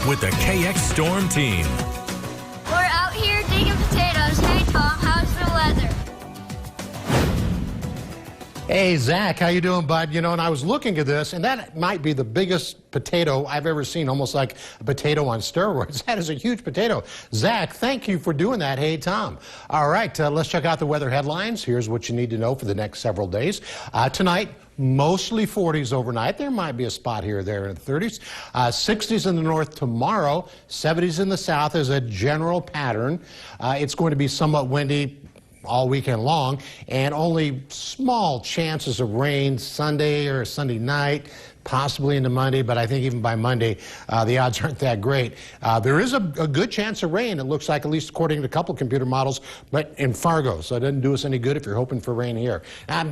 with the KX Storm Team. We're out here digging potatoes. Hey, Tom, how's the weather? Hey, Zach, how you doing, bud? You know, and I was looking at this, and that might be the biggest potato I've ever seen, almost like a potato on steroids. That is a huge potato. Zach, thank you for doing that. Hey, Tom. All right, let's check out the weather headlines. Here's what you need to know for the next several days. Tonight, mostly 40s overnight. There might be a spot here or there in the 30s. 60s in the north tomorrow, 70s in the south as a general pattern. It's going to be somewhat windy all weekend long, and only small chances of rain Sunday or Sunday night, possibly into Monday, but I think even by Monday, the odds aren't that great. There is a good chance of rain, it looks like, at least according to a couple computer models, but in Fargo, so it doesn't do us any good if you're hoping for rain here. I'm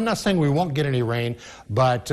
not saying we won't get any rain, but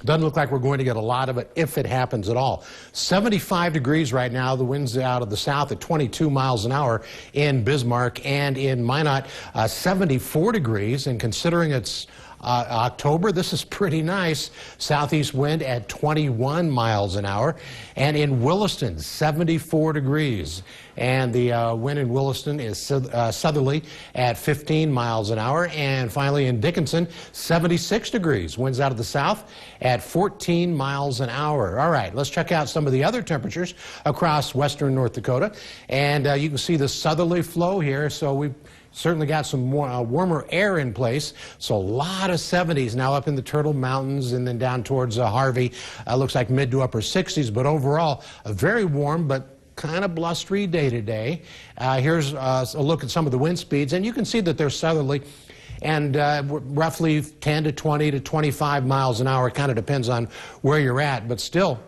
doesn't look like we're going to get a lot of it if it happens at all. 75 degrees right now. The wind's out of the south at 22 miles an hour in Bismarck, and in Minot, 74 degrees. And considering it's October, this is pretty nice. Southeast wind at 21 miles an hour. And in Williston, 74 degrees. And the wind in Williston is southerly at 15 miles an hour. And finally in Dickinson, 76 degrees. Winds out of the south at 14 miles an hour. All right, let's check out some of the other temperatures across western North Dakota. And you can see the southerly flow here. So we've certainly got some more, warmer air in place, so a lot of 70s now up in the Turtle Mountains and then down towards Harvey. Looks like mid to upper 60s, but overall a very warm but kind of blustery day today. Here's a look at some of the wind speeds, and you can see that they're southerly and roughly 10 to 20 to 25 miles an hour. It kind of depends on where you're at, but still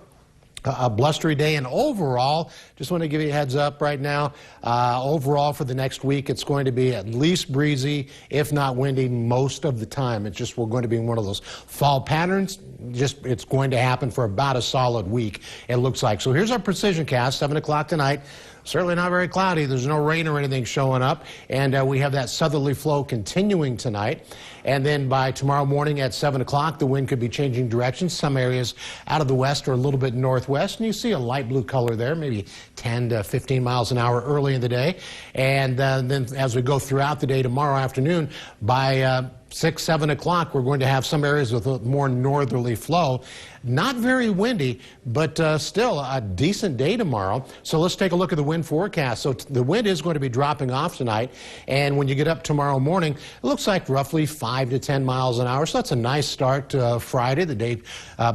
a blustery day. And overall, just want to give you a heads up right now, overall for the next week, it's going to be at least breezy, if not windy, most of the time. It's just, we're going to be in one of those fall patterns. Just, it's going to happen for about a solid week, it looks like. So here's our precision cast, 7 o'clock tonight. Certainly not very cloudy. There's no rain or anything showing up. And we have that southerly flow continuing tonight. And then by tomorrow morning at 7 o'clock, the wind could be changing directions. Some areas out of the west or a little bit northwest. And you see a light blue color there, maybe 10 to 15 miles an hour early in the day. And then as we go throughout the day tomorrow afternoon, by 6, 7 o'clock, we're going to have some areas with a more northerly flow. Not very windy, but still a decent day tomorrow. So let's take a look at the wind forecast. So the wind is going to be dropping off tonight, and when you get up tomorrow morning, it looks like roughly 5 to 10 miles an hour. So that's a nice start to Friday, the day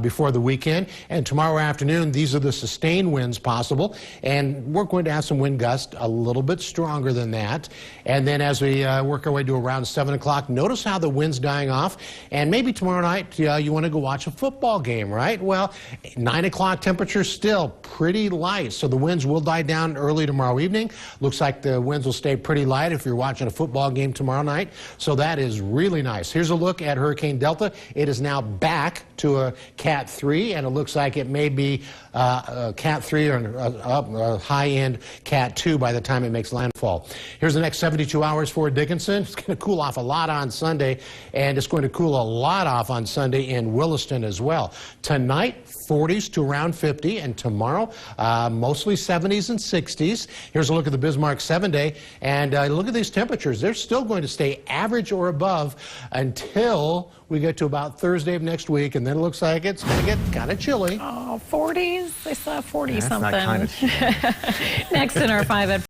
before the weekend. And tomorrow afternoon, these are the sustained winds possible, and we're going to have some wind gusts a little bit stronger than that. And then as we work our way to around 7 o'clock, notice how the wind's dying off, and maybe tomorrow night you want to go watch a football game, right? Well, 9 o'clock temperature still pretty light, so the winds will die down early tomorrow evening. Looks like the winds will stay pretty light if you're watching a football game tomorrow night, so that is really nice. Here's a look at Hurricane Delta. It is now back to a Cat 3, and it looks like it may be a Cat 3 or a high-end Cat 2 by the time it makes landfall. Here's the next 72 hours for Dickinson. It's going to cool off a lot on Sunday, and it's going to cool a lot off on Sunday in Williston as well. Tonight, 40s to around 50, and tomorrow, mostly 70s and 60s. Here's a look at the Bismarck 7-day, and look at these temperatures. They're still going to stay average or above until we get to about Thursday of next week, and then it looks like it's going to get kind of chilly. Oh, 40s? I saw 40 That's something. not kind of Next in our 5 at